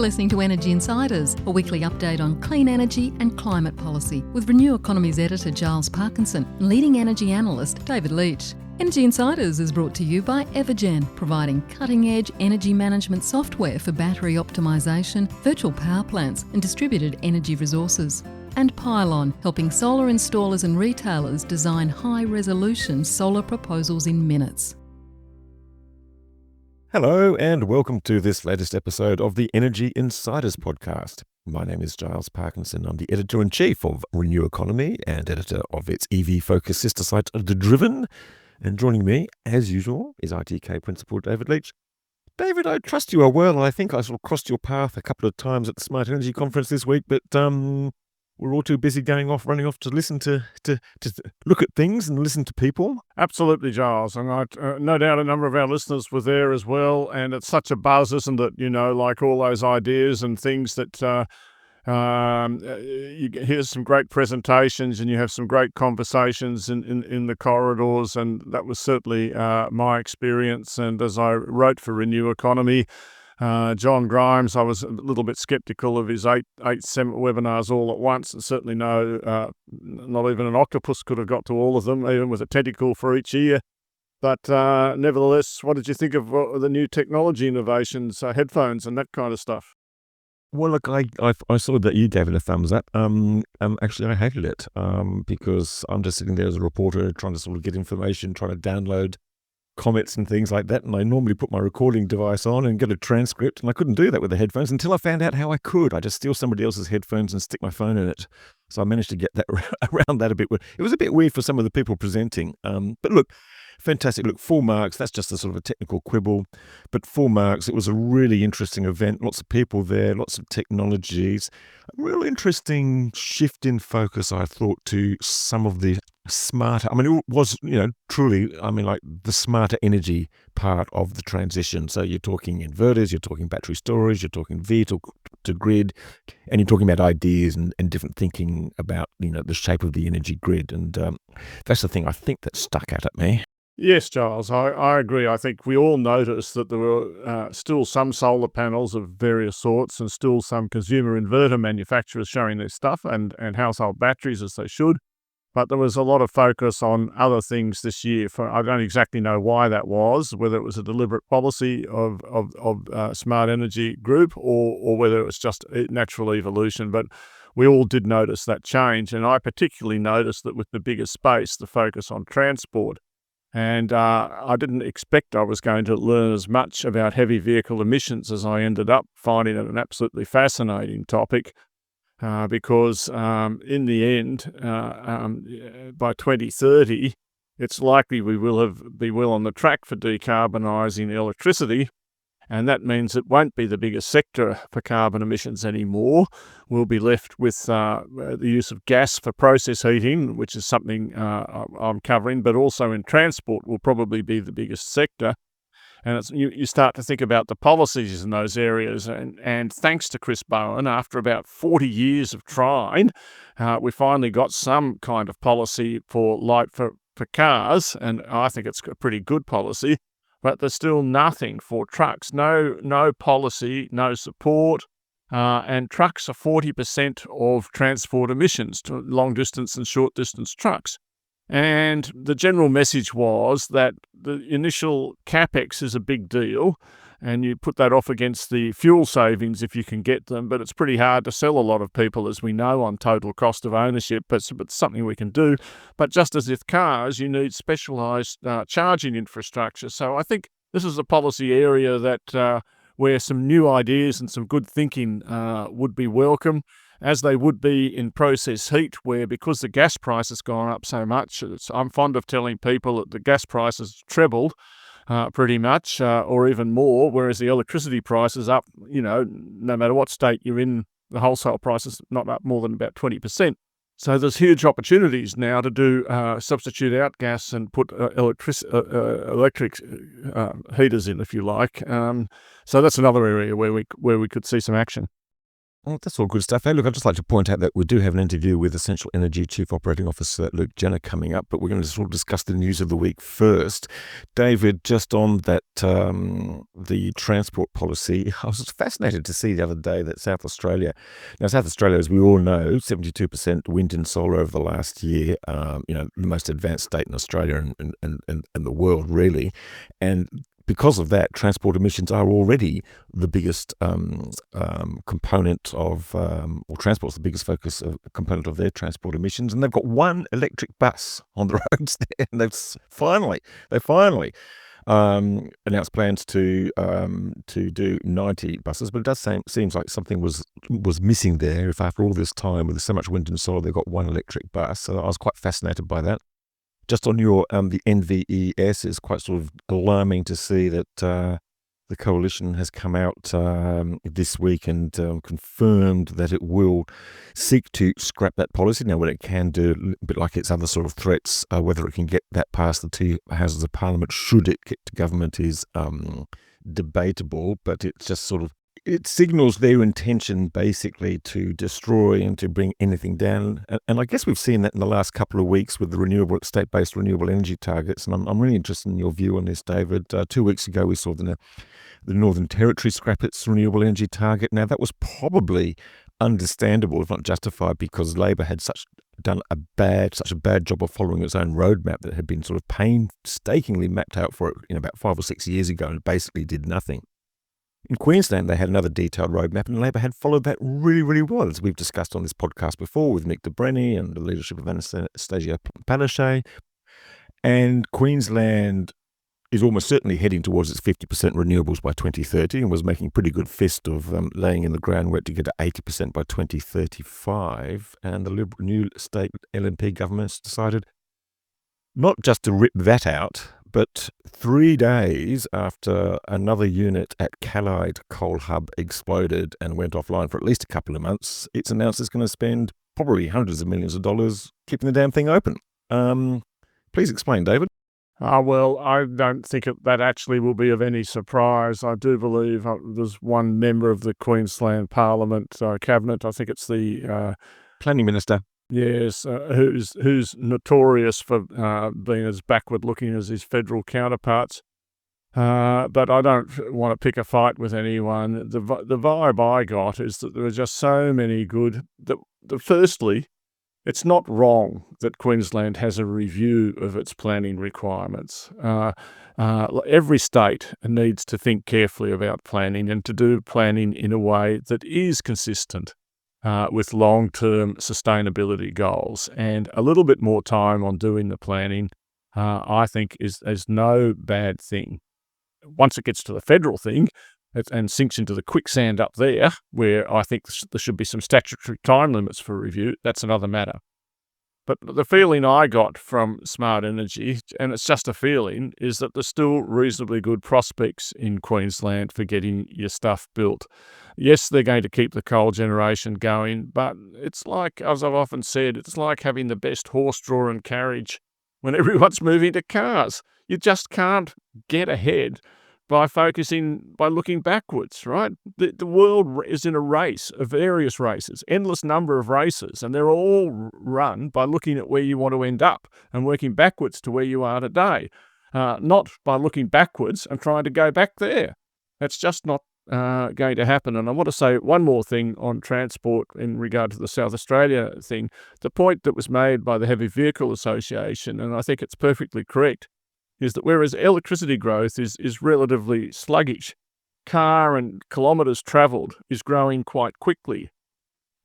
You're listening to Energy Insiders, a weekly update on clean energy and climate policy with Renew Economy's editor Giles Parkinson and leading energy analyst David Leach. Energy Insiders is brought to you by Evergen, providing cutting-edge energy management software for battery optimisation, virtual power plants and distributed energy resources. And Pylon, helping solar installers and retailers design high-resolution solar proposals in minutes. Hello and welcome to this latest episode of the Energy Insiders podcast. My name is Giles Parkinson. I'm the editor-in-chief of Renew Economy and editor of its EV-focused sister site, The Driven. And joining me, as usual, is ITK Principal David Leach. David, I trust you are well, and I think I sort of crossed your path a couple of times at the Smart Energy Conference this week, but we're all too busy running off to listen to look at things and listen to people. Absolutely, Giles. And no doubt a number of our listeners were there as well. And it's such a buzz, isn't it? You know, like all those ideas and things that you hear some great presentations and you have some great conversations in the corridors. And that was certainly my experience. And as I wrote for Renew Economy, John Grimes, I was a little bit sceptical of his eight webinars all at once, and certainly not even an octopus could have got to all of them, even with a tentacle for each ear. But nevertheless, what did you think of the new technology innovations, headphones and that kind of stuff? Well, look, I saw that you gave it a thumbs up. Actually, I hated it because I'm just sitting there as a reporter trying to sort of get information, trying to download comments and things like that, and I normally put my recording device on and get a transcript, and I couldn't do that with the headphones until I found out how I could. I just steal somebody else's headphones and stick my phone in it. So I managed to get that around that a bit. It was a bit weird for some of the people presenting, but look, fantastic. Look, 4 marks, that's just a sort of a technical quibble, but 4 marks. It was a really interesting event, lots of people there, lots of technologies, a real interesting shift in focus, I thought, to some of the smarter, it was, truly, like the smarter energy part of the transition. So you're talking inverters, you're talking battery storage, you're talking vehicle to grid, and you're talking about ideas and different thinking about, the shape of the energy grid. And that's the thing I think that stuck out at me. Yes, Giles, I agree. I think we all noticed that there were still some solar panels of various sorts and still some consumer inverter manufacturers showing their stuff and household batteries as they should. But there was a lot of focus on other things this year. I don't exactly know why that was, whether it was a deliberate policy of Smart Energy Group or whether it was just natural evolution. But we all did notice that change. And I particularly noticed that with the bigger space, the focus on transport. And I didn't expect I was going to learn as much about heavy vehicle emissions as I ended up finding it an absolutely fascinating topic. Because in the end, by 2030, it's likely we will be well on the track for decarbonising electricity, and that means it won't be the biggest sector for carbon emissions anymore. We'll be left with the use of gas for process heating, which is something I'm covering, but also in transport will probably be the biggest sector. And you start to think about the policies in those areas. And thanks to Chris Bowen, after about 40 years of trying, we finally got some kind of policy for cars. And I think it's a pretty good policy. But there's still nothing for trucks. No policy, no support. And trucks are 40% of transport emissions to long distance and short distance trucks. And the general message was that the initial capex is a big deal, and you put that off against the fuel savings if you can get them, but it's pretty hard to sell a lot of people, as we know, on total cost of ownership, but it's something we can do. But just as with cars, you need specialised charging infrastructure. So I think this is a policy area that where some new ideas and some good thinking would be welcome, as they would be in process heat, where because the gas price has gone up so much, I'm fond of telling people that the gas price has trebled pretty much, or even more, whereas the electricity price is up, no matter what state you're in, the wholesale price is not up more than about 20%. So there's huge opportunities now to do substitute out gas and put electric heaters in, if you like. So that's another area where we could see some action. Well, that's all good stuff. Hey, look, I'd just like to point out that we do have an interview with Essential Energy Chief Operating Officer Luke Jenner coming up, but we're going to sort of discuss the news of the week first. David, just on that, the transport policy, I was fascinated to see the other day that South Australia, as we all know, 72% wind and solar over the last year, the most advanced state in Australia and the world, really. And because of that, transport emissions are already the biggest component of, or transport's the biggest component of their transport emissions. And they've got one electric bus on the roads there, and they finally announced plans to do 90 buses. But it does seems like something was missing there. If after all this time, with so much wind and solar, they've got one electric bus. So I was quite fascinated by that. Just on your the NVES, is quite sort of alarming to see that the coalition has come out this week and confirmed that it will seek to scrap that policy. Now, what it can do, a bit like its other sort of threats, whether it can get that past the two houses of parliament, should it get to government, is debatable. But it's just sort of, it signals their intention basically to destroy and to bring anything down. And I guess we've seen that in the last couple of weeks with the state-based renewable energy targets. And I'm really interested in your view on this, David. 2 weeks ago, we saw the Northern Territory scrap its renewable energy target. Now, that was probably understandable, if not justified, because Labor had done such a bad job of following its own roadmap that had been sort of painstakingly mapped out for it about 5 or 6 years ago, and basically did nothing. In Queensland, they had another detailed roadmap, and Labor had followed that really, really well, as we've discussed on this podcast before with Nick de Brenny and the leadership of Anastasia Palaszczuk. And Queensland is almost certainly heading towards its 50% renewables by 2030, and was making pretty good fist of laying in the groundwork to get to 80% by 2035. And the new state LNP government's decided not just to rip that out, but 3 days after another unit at Callide Coal Hub exploded and went offline for at least a couple of months, it's announced it's going to spend probably hundreds of millions of dollars keeping the damn thing open. Please explain, David. Well, I don't think that actually will be of any surprise. I do believe there's one member of the Queensland Parliament Cabinet, I think it's the Planning Minister. Yes, who's notorious for being as backward-looking as his federal counterparts. But I don't want to pick a fight with anyone. The vibe I got is that there are just so many good. Firstly, it's not wrong that Queensland has a review of its planning requirements. Every state needs to think carefully about planning and to do planning in a way that is consistent with long-term sustainability goals. And a little bit more time on doing the planning, I think, is no bad thing. Once it gets to the federal thing and sinks into the quicksand up there, where I think there should be some statutory time limits for review, that's another matter. But the feeling I got from Smart Energy, and it's just a feeling, is that there's still reasonably good prospects in Queensland for getting your stuff built. Yes, they're going to keep the coal generation going, but it's like, as I've often said, it's like having the best horse-drawn carriage when everyone's moving to cars. You just can't get ahead by looking backwards, right? The world is in a race of various races, endless number of races, and they're all run by looking at where you want to end up and working backwards to where you are today, not by looking backwards and trying to go back there. That's just not going to happen. And I want to say one more thing on transport in regard to the South Australia thing. The point that was made by the Heavy Vehicle Association, and I think it's perfectly correct, is that whereas electricity growth is relatively sluggish, car and kilometres travelled is growing quite quickly.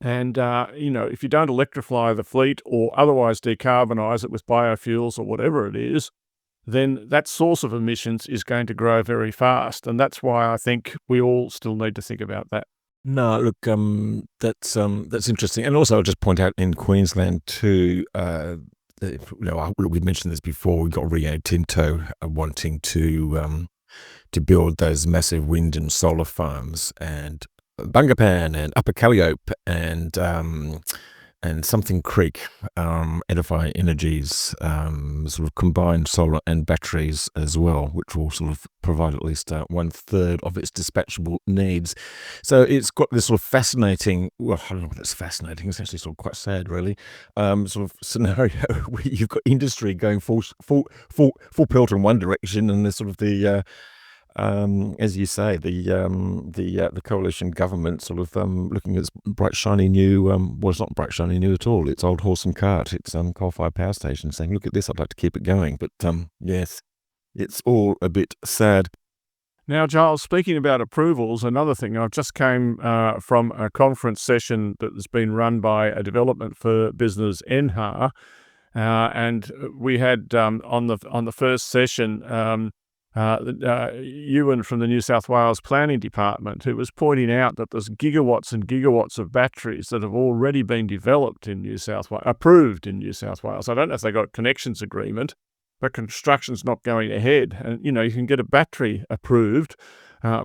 And, if you don't electrify the fleet or otherwise decarbonise it with biofuels or whatever it is, then that source of emissions is going to grow very fast. And that's why I think we all still need to think about that. No, look, that's interesting. And also I'll just point out in Queensland too, we've mentioned this before. We've got Rio Tinto wanting to build those massive wind and solar farms, and Bungapan and Upper Calliope and Something Creek, Edify Energy's sort of combined solar and batteries as well, which will sort of provide at least 1/3 of its dispatchable needs. So it's got this sort of fascinating, well, I don't know whether it's fascinating, it's actually sort of quite sad, really, sort of scenario where you've got industry going full pelt in one direction, and there's sort of as you say, the coalition government sort of looking at its bright shiny new, well, it's not bright shiny new at all. It's old horse and cart. It's coal-fired power station, saying, "Look at this, I'd like to keep it going." But yes, it's all a bit sad. Now, Giles, speaking about approvals, another thing, I've just came from a conference session that has been run by a development for business, NHA, and we had on the first session Ewan from the New South Wales Planning Department, who was pointing out that there's gigawatts and gigawatts of batteries that have already been developed in New South Wales, approved in New South Wales. I don't know if they got a connections agreement, but construction's not going ahead. And, you can get a battery approved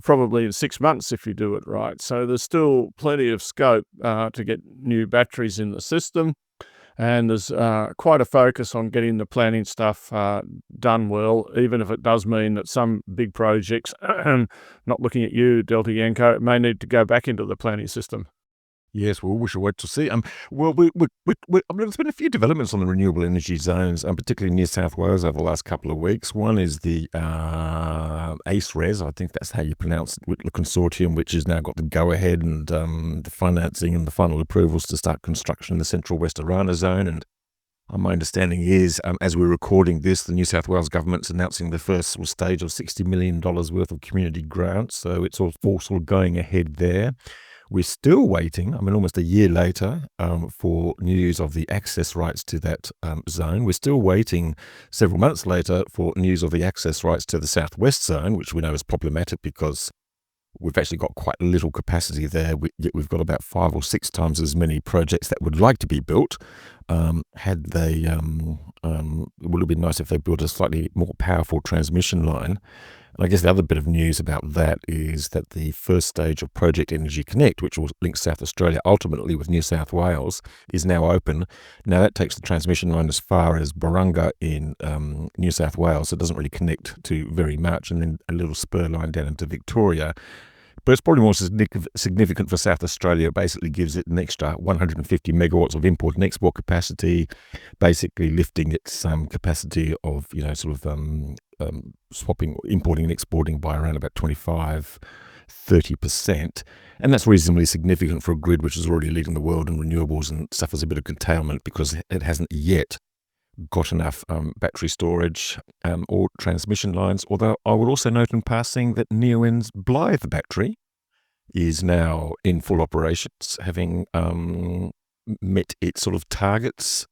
probably in 6 months if you do it right. So there's still plenty of scope to get new batteries in the system. And there's quite a focus on getting the planning stuff done well, even if it does mean that some big projects, not looking at you, Delta Yanko, may need to go back into the planning system. Yes, well, we shall wait to see. Well, there's been a few developments on the renewable energy zones, particularly in New South Wales over the last couple of weeks. One is the ACERES, I think that's how you pronounce it, the consortium, which has now got the go-ahead and the financing and the final approvals to start construction in the Central West Arana zone. And my understanding is, as we're recording this, the New South Wales government's announcing the first stage of $60 million worth of community grants. So it's all sort of going ahead there. We're still waiting, almost a year later, for news of the access rights to that zone. We're still waiting several months later for news of the access rights to the Southwest zone, which we know is problematic because we've actually got quite little capacity there. Yet we've got about 5 or 6 times as many projects that would like to be built. It would have been nice if they built a slightly more powerful transmission line. And I guess the other bit of news about that is that the first stage of Project Energy Connect, which will link South Australia ultimately with New South Wales, is now open. Now that takes the transmission line as far as Barunga in New South Wales. So it doesn't really connect to very much, and then a little spur line down into Victoria. But it's probably more significant for South Australia. It basically gives it an extra 150 megawatts of import and export capacity, basically lifting its capacity of, importing and exporting by around about 25-30%. And that's reasonably significant for a grid which is already leading the world in renewables and suffers a bit of curtailment because it hasn't yet got enough battery storage or transmission lines. Although I would also note in passing that Neoen's Blythe battery is now in full operations, having met its sort of targets.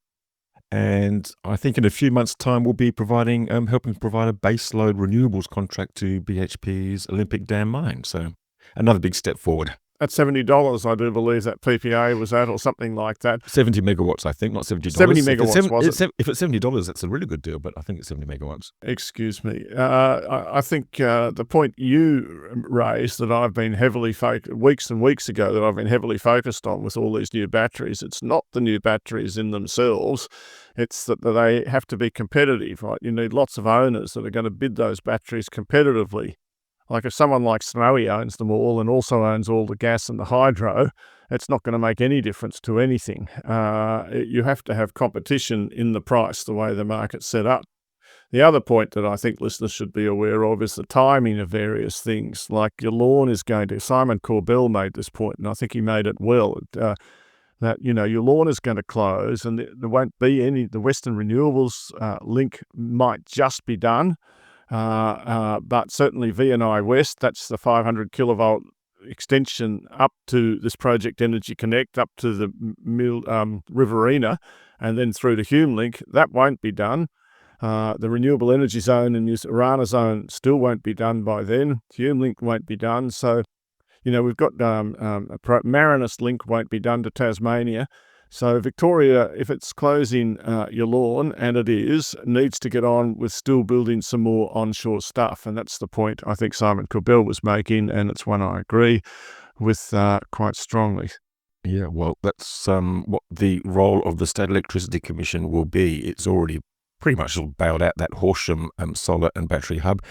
And I think in a few months' time we'll be helping provide a baseload renewables contract to BHP's Olympic Dam mine. So another big step forward. At $70, I do believe that PPA was at, or something like that. 70 megawatts, I think, not $70. 70 megawatts, was it? If it's $70, that's a really good deal, but I think it's 70 megawatts. Excuse me. I think the point you raised that I've been heavily weeks and weeks ago that I've been heavily focused on with all these new batteries, it's not the new batteries in themselves. It's that they have to be competitive, right? You need lots of owners that are going to bid those batteries competitively. Like if someone like Snowy owns them all and also owns all the gas and the hydro, it's not going to make any difference to anything. You have to have competition in the price, the way the market's set up. The other point that I think listeners should be aware of is the timing of various things. Like your lawn is going to, Simon Corbell made this point, and I think he made it well, that, your lawn is going to close and there won't be any, the Western Renewables link might just be done. But certainly VNI West, that's the 500 kilovolt extension up to this Project Energy Connect, up to the Riverina, and then through to HumeLink, that won't be done. The Renewable Energy Zone in Arana Zone still won't be done by then. HumeLink won't be done. So, we've got Marinus Link won't be done to Tasmania. So Victoria, if it's closing your lawn, and it is, needs to get on with still building some more onshore stuff. And that's the point I think Simon Corbell was making, and it's one I agree with quite strongly. Yeah, well, that's what the role of the State Electricity Commission will be. It's already pretty much sort of bailed out that Horsham solar and battery hub.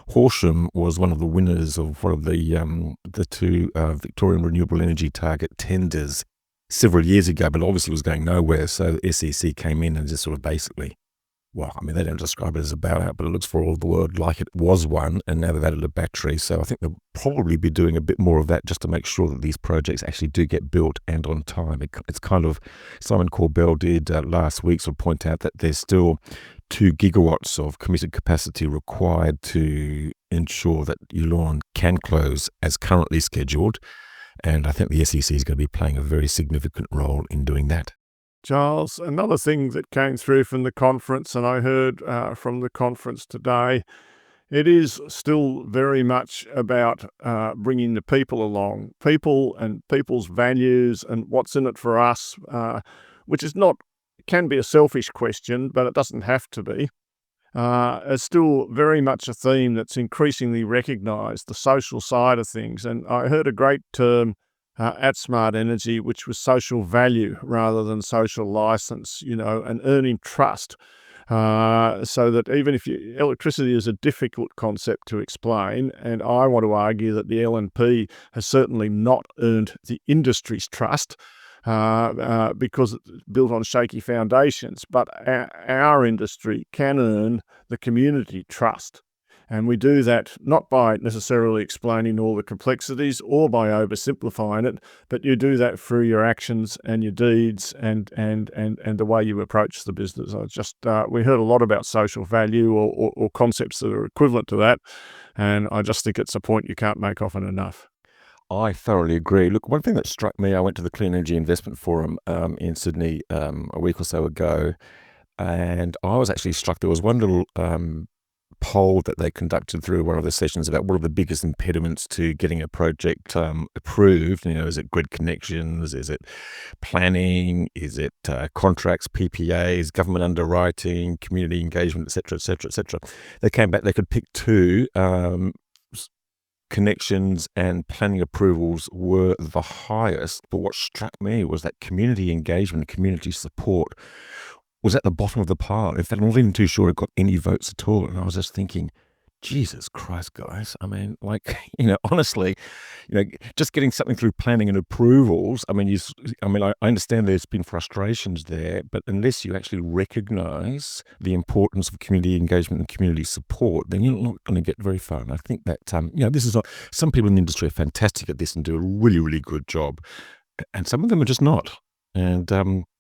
Horsham was one of the winners of one of the two Victorian renewable energy target tenders several years ago, but obviously was going nowhere. So the SEC came in and just sort of basically, well, I mean, they don't describe it as a bailout, but it looks for all the word like it was one, and now they've added a battery. So I think they'll probably be doing a bit more of that just to make sure that these projects actually do get built and on time. It's kind of, Simon Corbell did last week sort of point out that there's still 2 gigawatts of committed capacity required to ensure that Yulon can close as currently scheduled. And I think the SEC is going to be playing a very significant role in doing that. Giles, another thing that came through from the conference, and I heard from the conference today, it is still very much about bringing the people along, people and people's values and what's in it for us, which is not, can be a selfish question, but it doesn't have to be. It's still very much a theme that's increasingly recognised, the social side of things. And I heard a great term at Smart Energy, which was social value rather than social license, and earning trust. So that even if electricity is a difficult concept to explain, and I want to argue that the LNP has certainly not earned the industry's trust, because it's built on shaky foundations, but our industry can earn the community trust. And we do that not by necessarily explaining all the complexities or by oversimplifying it, but you do that through your actions and your deeds and the way you approach the business. We heard a lot about social value or concepts that are equivalent to that, and I just think it's a point you can't make often enough. I thoroughly agree. Look, one thing that struck me, I went to the Clean Energy Investment Forum in Sydney a week or so ago, and I was actually struck. There was one little poll that they conducted through one of the sessions about what are the biggest impediments to getting a project approved. Is it grid connections? Is it planning? Is it contracts, PPAs, government underwriting, community engagement, etc., etc., etc.? They came back. They could pick 2. Connections and planning approvals were the highest, but what struck me was that community engagement, community support was at the bottom of the pile. In fact, I'm not even too sure it got any votes at all. And I was just thinking, Jesus Christ, guys. I mean, honestly, just getting something through planning and approvals. I understand there's been frustrations there, but unless you actually recognize the importance of community engagement and community support, then you're not going to get very far. And I think that, some people in the industry are fantastic at this and do a really, really good job. And some of them are just not. And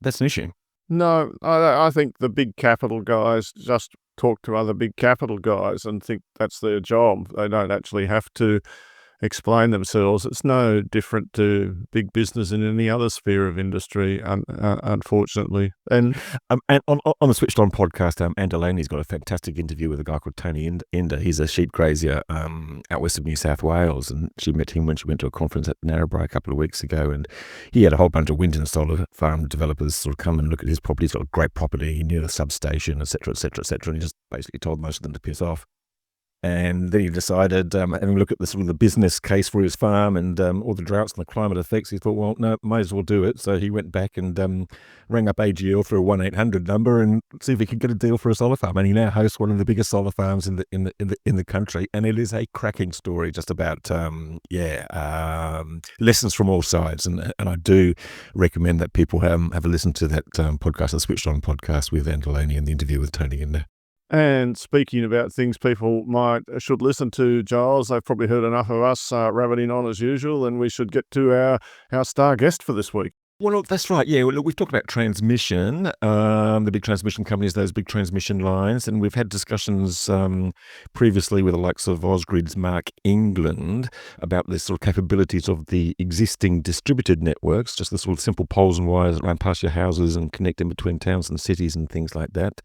that's an issue. No, I think the big capital guys just talk to other big capital guys and think that's their job. They don't actually have to explain themselves. It's no different to big business in any other sphere of industry, unfortunately. And on the Switched On podcast, Anne Delaney's got a fantastic interview with a guy called Tony Ender. He's a sheep grazier out west of New South Wales, and she met him when she went to a conference at Narrabri a couple of weeks ago, and he had a whole bunch of wind and solar farm developers sort of come and look at his property. He's got a great property near the substation, etc., etc., etc., and he just basically told most of them to piss off. And then he decided, having a look at the sort of the business case for his farm and all the droughts and the climate effects, he thought, well, no, might as well do it. So he went back and rang up AGL for a 1-800 number and see if he could get a deal for a solar farm. And he now hosts one of the biggest solar farms in the country. And it is a cracking story, just about lessons from all sides. And I do recommend that people have a listen to that podcast, the Switched On podcast with Anne Delaney and the interview with Tony in there. And speaking about things people should listen to, Giles, they've probably heard enough of us rabbiting on as usual, and we should get to our star guest for this week. Well, look, that's right. Yeah, look, we've talked about transmission, the big transmission companies, those big transmission lines, and we've had discussions previously with the likes of Ausgrid's Mark England about the sort of capabilities of the existing distributed networks, just the sort of simple poles and wires that run past your houses and connect in between towns and cities and things like that.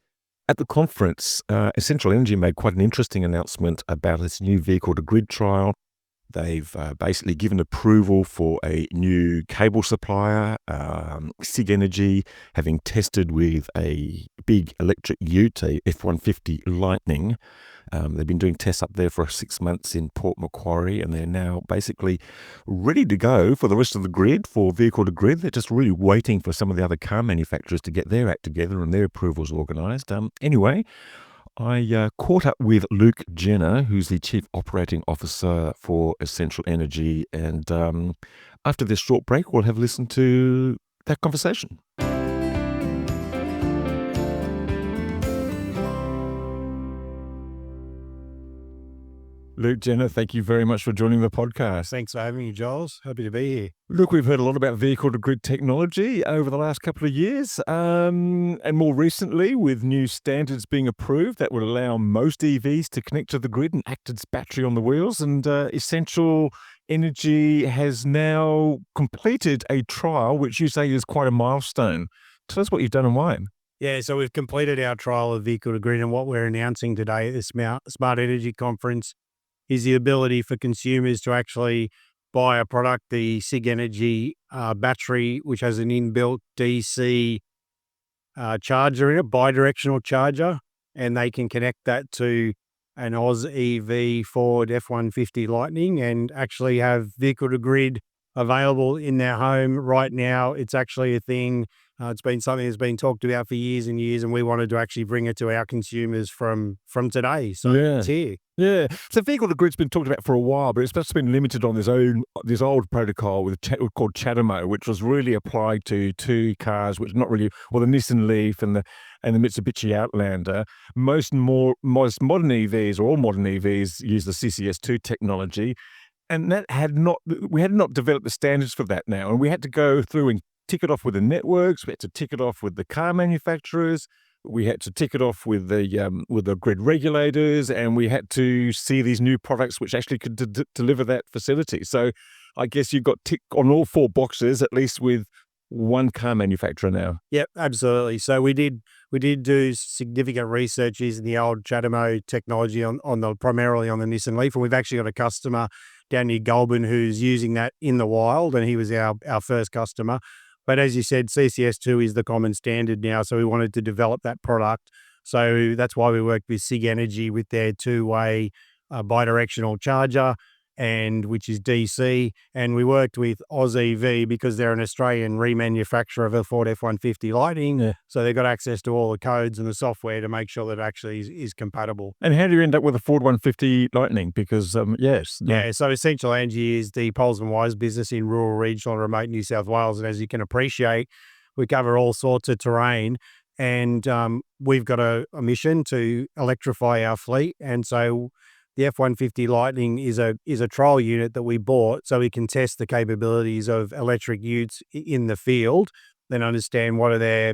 At the conference, Essential Energy made quite an interesting announcement about its new vehicle-to-grid trial They've basically given approval for a new cable supplier, SIG Energy, having tested with a big electric ute, a F-150 Lightning. They've been doing tests up there for 6 months in Port Macquarie, and they're now basically ready to go for the rest of the grid, for vehicle to grid. They're just really waiting for some of the other car manufacturers to get their act together and their approvals organised. Anyway, I caught up with Luke Jenner, who's the Chief Operating Officer for Essential Energy, and after this short break, we'll have listened to that conversation. Luke Jenner, thank you very much for joining the podcast. Thanks for having me, Giles. Happy to be here. Look, we've heard a lot about vehicle-to-grid technology over the last couple of years, and more recently with new standards being approved that will allow most EVs to connect to the grid and act as battery on the wheels. And Essential Energy has now completed a trial, which you say is quite a milestone. Tell us what you've done and why. Yeah, so we've completed our trial of vehicle-to-grid, and what we're announcing today at the Smart Energy Conference is the ability for consumers to actually buy a product, the SIG Energy battery, which has an inbuilt DC charger in it, bi-directional charger, and they can connect that to an Oz EV Ford F-150 Lightning and actually have vehicle-to-grid available in their home right now. It's actually a thing. It's been something that's been talked about for years and years, and we wanted to actually bring it to our consumers from today. So it's here. Yeah. So vehicle-to-grid's been talked about for a while, but it's just been limited on this old protocol called CHAdeMO, which was really applied to two cars, which not really, well, the Nissan Leaf and the Mitsubishi Outlander. Most modern EVs, or all modern EVs, use the CCS2 technology. And we had not developed the standards for that now. And we had to go through and tick it off with the networks. We had to tick it off with the car manufacturers. We had to tick it off with the grid regulators, and we had to see these new products which actually could deliver that facility. So I guess you've got tick on all four boxes, at least with one car manufacturer now. Yep, absolutely. So we did do significant research using the old CHAdeMO technology primarily on the Nissan Leaf, and we've actually got a customer down near Goulburn who's using that in the wild, and he was our first customer. But as you said, CCS2 is the common standard now, so we wanted to develop that product. So that's why we worked with SIG Energy with their two-way bidirectional charger, and which is DC, and we worked with Oz EV because they're an Australian remanufacturer of a Ford F-150 Lightning. Yeah. So they've got access to all the codes and the software to make sure that it actually is compatible. And how do you end up with a Ford 150 Lightning? Because, So Essential Energy is the poles and wires business in rural, regional, and remote New South Wales. And as you can appreciate, we cover all sorts of terrain. And we've got a mission to electrify our fleet. And so the F-150 Lightning is a trial unit that we bought so we can test the capabilities of electric utes in the field, then understand what are their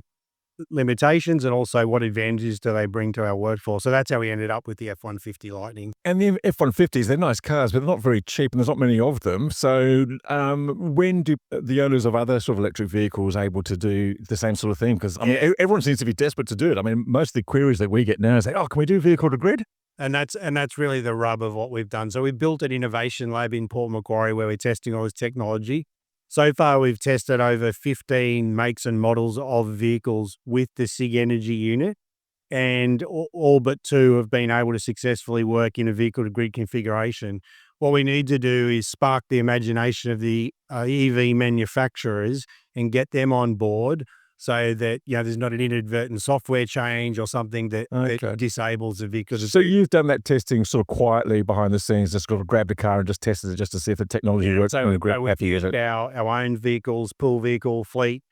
limitations and also what advantages do they bring to our workforce. So that's how we ended up with the F-150 Lightning. And the F-150s, they're nice cars, but they're not very cheap, and there's not many of them. So when do the owners of other sort of electric vehicles able to do the same sort of thing? Because everyone seems to be desperate to do it. I mean, most of the queries that we get now is like, can we do vehicle to grid? And that's really the rub of what we've done. So we built an innovation lab in Port Macquarie where we're testing all this technology. So far, we've tested over 15 makes and models of vehicles with the SIG Energy unit, and all but two have been able to successfully work in a vehicle-to-grid configuration. What we need to do is spark the imagination of the EV manufacturers and get them on board, so that there's not an inadvertent software change or something that disables the vehicle. So you've done that testing sort of quietly behind the scenes, just sort of grabbed a car and just tested it just to see if the technology works. So we've used our own vehicles, pool vehicle fleet.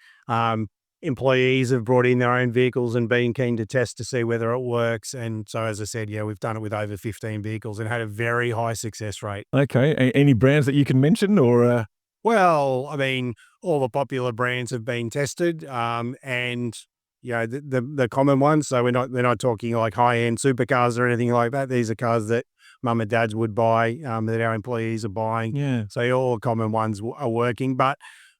Employees have brought in their own vehicles and been keen to test to see whether it works. And so, as I said, we've done it with over 15 vehicles and had a very high success rate. Okay. Any brands that you can mention or? Well, I mean, all the popular brands have been tested, and the common ones. So they're not talking like high-end supercars or anything like that. These are cars that mum and dads would buy, that our employees are buying. Yeah. So all the common ones are working. But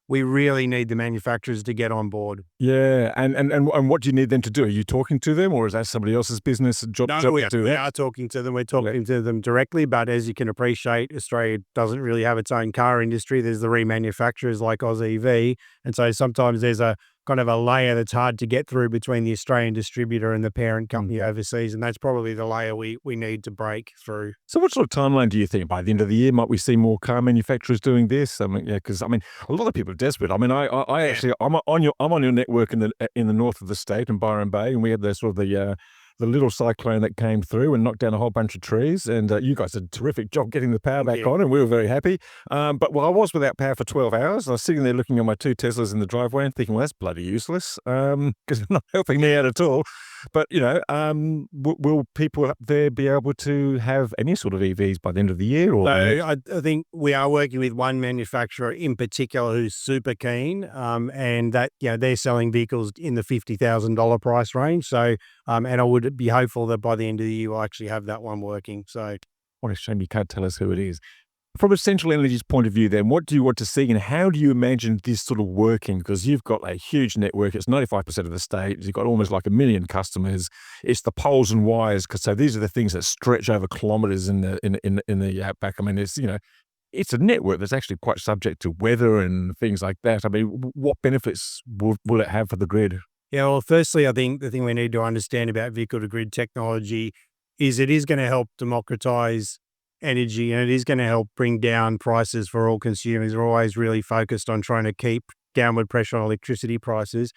we really need the manufacturers to get on board. Yeah, and what do you need them to do? Are you talking to them, or is that somebody else's business job No, to we do that? are talking to them. We're talking to them directly, but as you can appreciate, Australia doesn't really have its own car industry. There's the remanufacturers like Oz EV, and so sometimes there's a kind of a layer that's hard to get through between the Australian distributor and the parent company overseas, and that's probably the layer we need to break through. So what sort of timeline do you think? By the end of the year, might we see more car manufacturers doing this? I mean, yeah, because I mean, a lot of people are desperate. I mean, I actually, I'm on your network in the north of the state in Byron Bay, and we had the sort of the little cyclone that came through and knocked down a whole bunch of trees. And you guys did a terrific job getting the power back on, and we were very happy. But I was without power for 12 hours. I was sitting there looking at my 2 Teslas in the driveway and thinking, well, that's bloody useless because they're not helping me out at all. But, will people up there be able to have any sort of EVs by the end of the year? Or I think we are working with one manufacturer in particular who's super keen, and that they're selling vehicles in the $50,000 price range. So, and I would be hopeful that by the end of the year we'll actually have that one working. So, what a shame you can't tell us who it is. From Essential Energy's point of view, then, what do you want to see and how do you imagine this sort of working? Because you've got a huge network. It's 95% of the state. You've got almost like 1 million customers. It's the poles and wires. So these are the things that stretch over kilometers in the outback. I mean, it's a network that's actually quite subject to weather and things like that. I mean, what benefits will it have for the grid? Yeah, well, firstly, I think the thing we need to understand about vehicle-to-grid technology is it is going to help democratize energy, and it is going to help bring down prices for all consumers. We're always really focused on trying to keep downward pressure on electricity prices.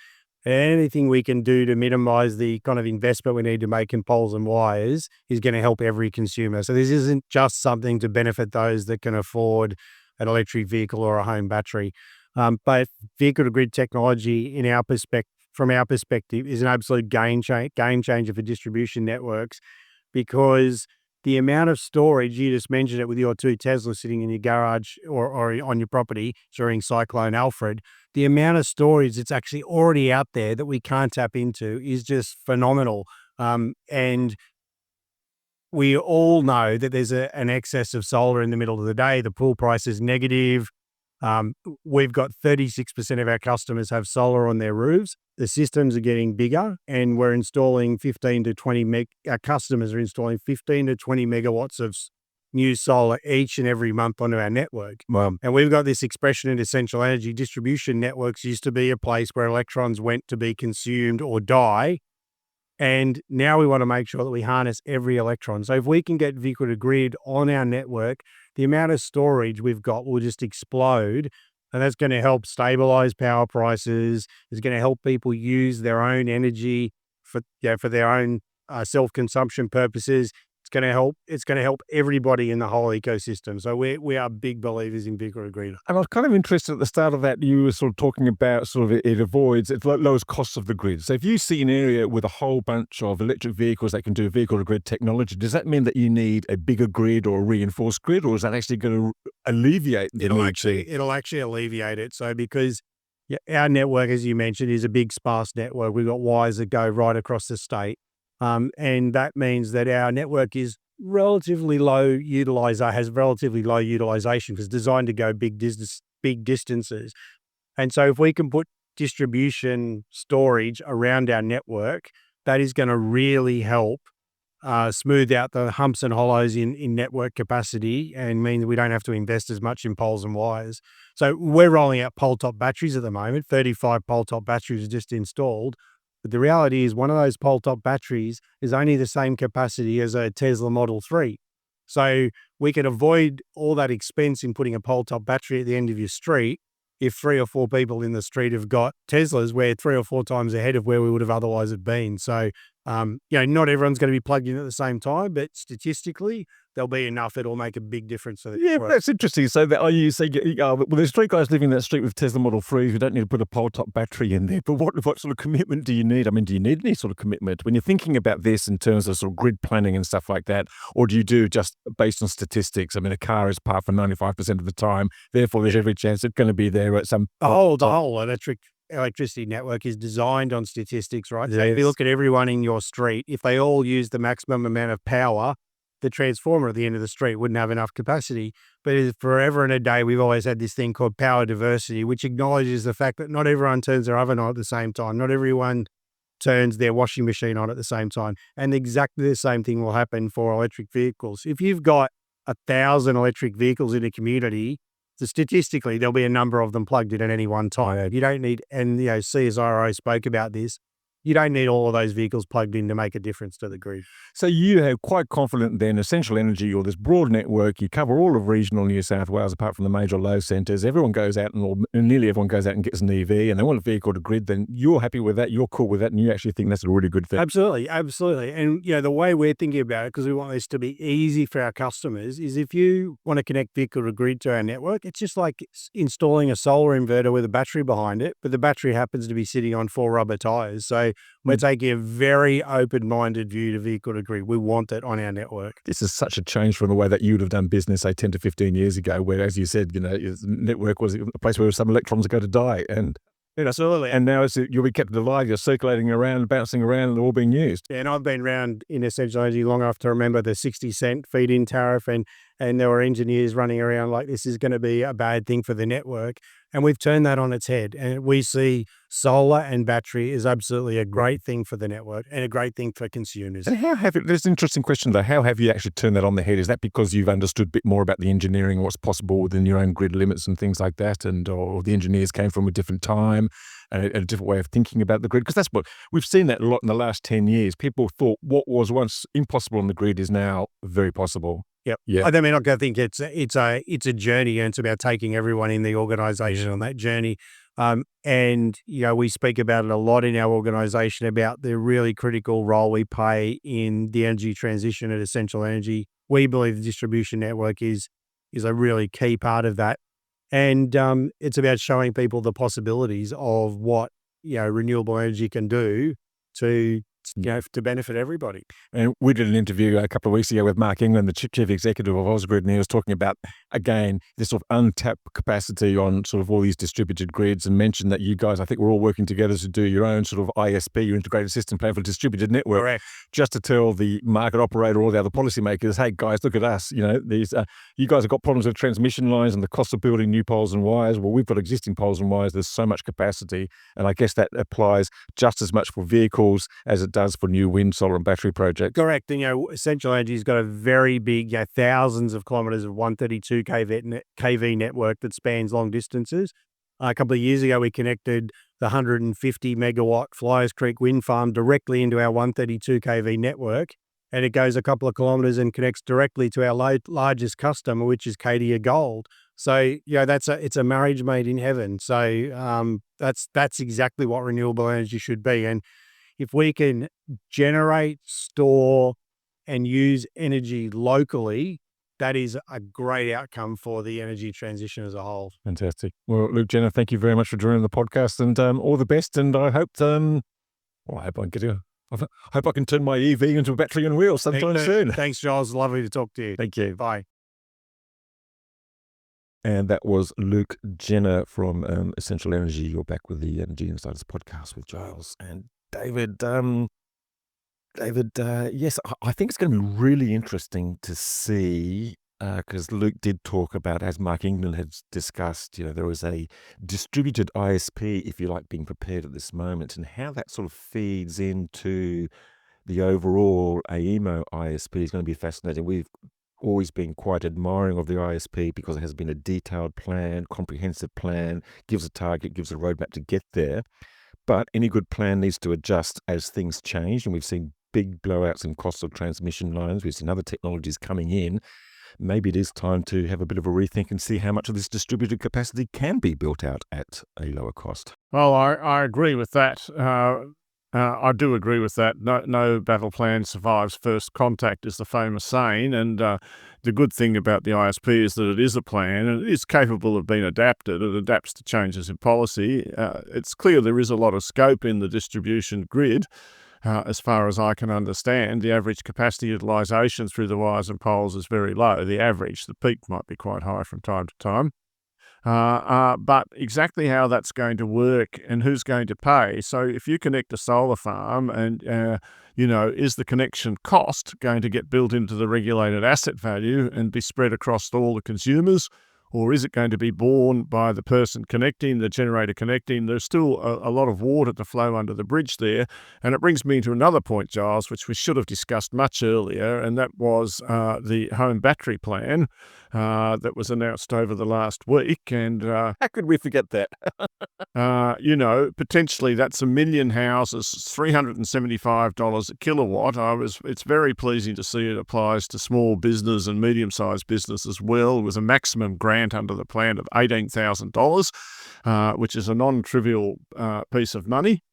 And anything we can do to minimize the kind of investment we need to make in poles and wires is going to help every consumer. So this isn't just something to benefit those that can afford an electric vehicle or a home battery. But vehicle-to-grid technology, from our perspective, is an absolute game changer for distribution networks, because the amount of storage, you just mentioned it with your 2 Teslas sitting in your garage or on your property during Cyclone Alfred, the amount of storage that's actually already out there that we can't tap into is just phenomenal. And we all know that there's an excess of solar in the middle of the day. The pool price is negative. We've got 36% of our customers have solar on their roofs. The systems are getting bigger, and we're installing 15 to 20 our customers are installing 15 to 20 megawatts of new solar each and every month onto our network. Wow. And we've got this expression in Essential Energy: distribution networks used to be a place where electrons went to be consumed or die. And now we want to make sure that we harness every electron. So if we can get vehicle to grid on our network, the amount of storage we've got will just explode. And that's going to help stabilize power prices. It's going to help people use their own energy for their own self-consumption purposes. It's going to help everybody in the whole ecosystem. So we are big believers in vehicle to grid. And I was kind of interested at the start of that, you were sort of talking about it lowers costs of the grid. So if you see an area with a whole bunch of electric vehicles that can do vehicle to grid technology, does that mean that you need a bigger grid or a reinforced grid, or is that actually going to alleviate the need? It'll actually alleviate it. So because our network, as you mentioned, is a big sparse network. We've got wires that go right across the state. And that means that our network is relatively low utilization because it's designed to go big distances. And so if we can put distribution storage around our network, that is going to really help smooth out the humps and hollows in network capacity, and mean that we don't have to invest as much in poles and wires. So we're rolling out pole top batteries at the moment. 35 pole top batteries are just installed. But the reality is one of those pole top batteries is only the same capacity as a Tesla Model 3. So we can avoid all that expense in putting a pole top battery at the end of your street if 3 or 4 people in the street have got Teslas. We're 3 or 4 times ahead of where we would have otherwise have been. So, not everyone's going to be plugged in at the same time, but statistically, there'll be enough. It'll make a big difference. That's interesting. So there's 3 guys living in that street with Tesla Model 3s who don't need to put a pole top battery in there. But what sort of commitment do you need? I mean, do you need any sort of commitment when you're thinking about this in terms of sort of grid planning and stuff like that? Or do you do just based on statistics? I mean, a car is parked for 95% of the time. Therefore, there's every chance it's going to be there at some... The whole electricity network is designed on statistics, right? So if you look at everyone in your street, if they all use the maximum amount of power the transformer at the end of the street wouldn't have enough capacity. But forever and a day, we've always had this thing called power diversity, which acknowledges the fact that not everyone turns their oven on at the same time. Not everyone turns their washing machine on at the same time. And exactly the same thing will happen for electric vehicles. If you've got 1,000 electric vehicles in a community, so statistically, there'll be a number of them plugged in at any one time. You don't need, and CSIRO spoke about this, you don't need all of those vehicles plugged in to make a difference to the grid. So you are quite confident then Essential Energy, or this broad network, you cover all of regional New South Wales apart from the major load centres. Everyone goes out and nearly everyone goes out and gets an EV and they want a vehicle to grid. Then you're happy with that, you're cool with that, and you actually think that's a really good thing. Absolutely. And the way we're thinking about it, because we want this to be easy for our customers, is if you want to connect vehicle to grid to our network, it's just like installing a solar inverter with a battery behind it, but the battery happens to be sitting on 4 rubber tyres. So we're taking a very open-minded view to vehicle to grid. We want it on our network. This is such a change from the way that you would have done business, say, 10 to 15 years ago, where, as you said, the network was a place where some electrons go to die. And Absolutely. And now you'll be kept alive, you're circulating around, bouncing around, and all being used. Yeah, and I've been around in Essential Energy long enough to remember the 60-cent feed-in tariff, and there were engineers running around like this is going to be a bad thing for the network. And we've turned that on its head. And we see solar and battery is absolutely a great thing for the network and a great thing for consumers. And there's an interesting question though, how have you actually turned that on the head? Is that because you've understood a bit more about the engineering, what's possible within your own grid limits and things like that, or the engineers came from a different time and a different way of thinking about the grid? Because that's what we've seen that a lot in the last 10 years. People thought what was once impossible on the grid is now very possible. Yep. Yeah. I mean, I think it's a journey, and it's about taking everyone in the organisation on that journey. We speak about it a lot in our organisation about the really critical role we play in the energy transition at Essential Energy. We believe the distribution network is a really key part of that, and it's about showing people the possibilities of what renewable energy can do to benefit everybody. And we did an interview a couple of weeks ago with Mark England, the chief executive of Ausgrid, and he was talking about, again, this sort of untapped capacity on sort of all these distributed grids, and mentioned that you guys, I think we're all working together to do your own sort of ISP, your integrated system plan for distributed network. Correct. Just to tell the market operator or the other policymakers, hey guys, look at us. These you guys have got problems with transmission lines and the cost of building new poles and wires. Well, we've got existing poles and wires. There's so much capacity, and I guess that applies just as much for vehicles as it does for new wind, solar and battery projects. Correct. And, Essential Energy's got a very big, thousands of kilometres of 132 kV network that spans long distances. A couple of years ago, we connected the 150 megawatt Flyers Creek wind farm directly into our 132 kV network. And it goes a couple of kilometres and connects directly to our largest customer, which is Cadia Gold. So, it's a marriage made in heaven. So that's exactly what renewable energy should be. And if we can generate, store, and use energy locally, that is a great outcome for the energy transition as a whole. Fantastic. Well, Luke Jenner, thank you very much for joining the podcast, and all the best. And I hope, I hope I can turn my EV into a battery on wheels sometime soon. Thanks, Giles. Lovely to talk to you. Thank you. Bye. And that was Luke Jenner from Essential Energy. You're back with the Energy Insiders podcast with Giles and David. Yes, I think it's going to be really interesting to see, because Luke did talk about, as Mark England has discussed, there was a distributed ISP, if you like, being prepared at this moment, and how that sort of feeds into the overall AEMO ISP is going to be fascinating. We've always been quite admiring of the ISP because it has been a detailed plan, comprehensive plan, gives a target, gives a roadmap to get there. But any good plan needs to adjust as things change, and we've seen big blowouts in costs of transmission lines. We've seen other technologies coming in. Maybe it is time to have a bit of a rethink and see how much of this distributed capacity can be built out at a lower cost. Well, I agree with that. I do agree with that. No battle plan survives first contact, is the famous saying. And the good thing about the ISP is that it is a plan and it is capable of being adapted. It adapts to changes in policy. It's clear there is a lot of scope in the distribution grid. As far as I can understand, the average capacity utilisation through the wires and poles is very low. The average, the peak might be quite high from time to time. But exactly how that's going to work and who's going to pay. So if you connect a solar farm and, is the connection cost going to get built into the regulated asset value and be spread across all the consumers? Or is it going to be borne by the person connecting, the generator connecting? There's still a lot of water to flow under the bridge there. And it brings me to another point, Giles, which we should have discussed much earlier, and that was the home battery plan that was announced over the last week. And How could we forget that? potentially that's 1 million houses, $375 a kilowatt. It's very pleasing to see it applies to small business and medium-sized business as well, with a maximum grant under the plan of $18,000, which is a non-trivial piece of money.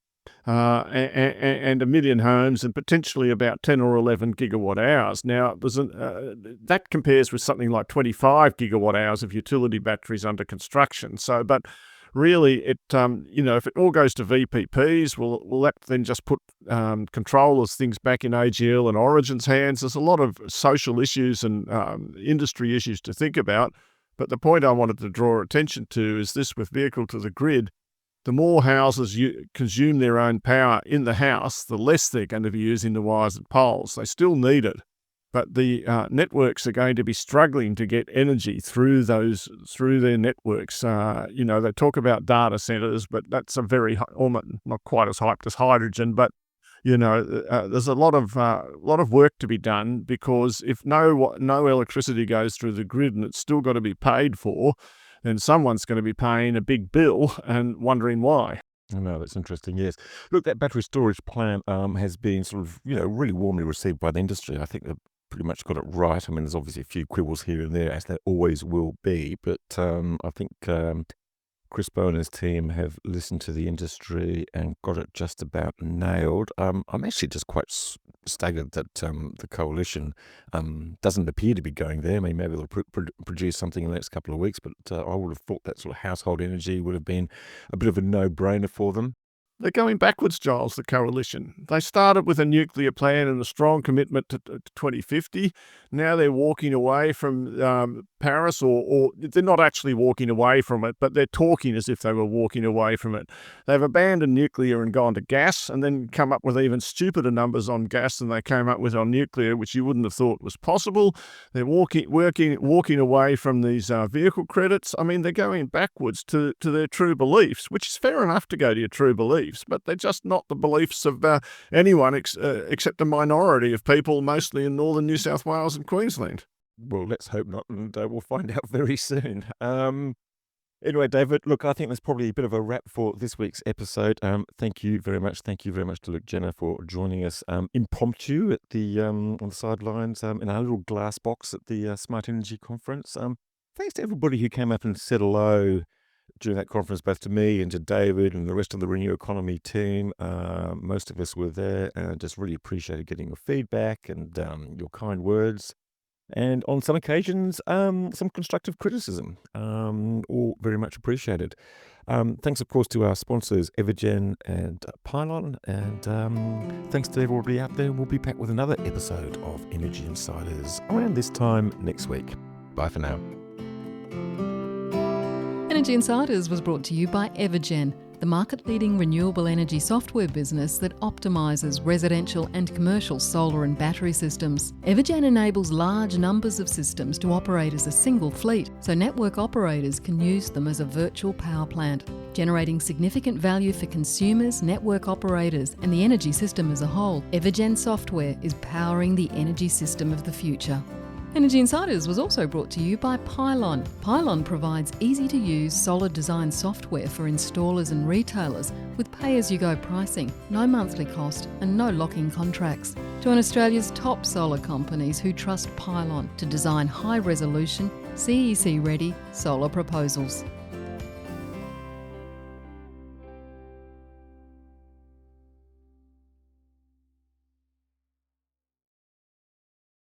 And 1 million homes and potentially about 10 or 11 gigawatt hours. Now, that compares with something like 25 gigawatt hours of utility batteries under construction. So, but really, if it all goes to VPPs, will that then just put control of things back in AGL and Origin's hands? There's a lot of social issues and industry issues to think about. But the point I wanted to draw attention to is this: with vehicle to the grid, the more houses consume their own power in the house, the less they're going to be using the wires and poles. They still need it, but the networks are going to be struggling to get energy through their networks. They talk about data centers, but that's almost not quite as hyped as hydrogen. But there's a lot of work to be done, because if no electricity goes through the grid and it's still got to be paid for, then someone's going to be paying a big bill and wondering why. I know, that's interesting, yes. Look, that battery storage plan has been sort of, really warmly received by the industry. I think they've pretty much got it right. I mean, there's obviously a few quibbles here and there, as there always will be, but I think Chris Bow and his team have listened to the industry and got it just about nailed. I'm actually just quite staggered that the coalition doesn't appear to be going there. I mean, maybe they'll produce something in the next couple of weeks, but I would have thought that sort of household energy would have been a bit of a no-brainer for them. They're going backwards, Giles, the coalition. They started with a nuclear plan and a strong commitment to 2050. Now they're walking away from Paris, or they're not actually walking away from it, but they're talking as if they were walking away from it. They've abandoned nuclear and gone to gas, and then come up with even stupider numbers on gas than they came up with on nuclear, which you wouldn't have thought was possible. They're walking away from these vehicle credits. I mean, they're going backwards to their true beliefs, which is fair enough to go to your true beliefs, but they're just not the beliefs of anyone except a minority of people, mostly in northern New South Wales and Queensland. Well, let's hope not, and we'll find out very soon. Anyway, David, look, I think that's probably a bit of a wrap for this week's episode. Thank you very much. Thank you very much to Luke Jenner for joining us impromptu at the on the sidelines in our little glass box at the Smart Energy Conference. Thanks to everybody who came up and said hello during that conference, both to me and to David and the rest of the Renew Economy team. Most of us were there, and just really appreciated getting your feedback and your kind words. And on some occasions, some constructive criticism, all very much appreciated. Thanks, of course, to our sponsors, Evergen and Pylon. And thanks to everybody out there. We'll be back with another episode of Energy Insiders around this time next week. Bye for now. Energy Insiders was brought to you by Evergen, the market-leading renewable energy software business that optimises residential and commercial solar and battery systems. Evergen enables large numbers of systems to operate as a single fleet, so network operators can use them as a virtual power plant, generating significant value for consumers, network operators, and the energy system as a whole. Evergen software is powering the energy system of the future. Energy Insiders was also brought to you by Pylon. Pylon provides easy-to-use solar design software for installers and retailers with pay-as-you-go pricing, no monthly cost and no lock-in contracts. Join Australia's top solar companies who trust Pylon to design high-resolution, CEC-ready solar proposals.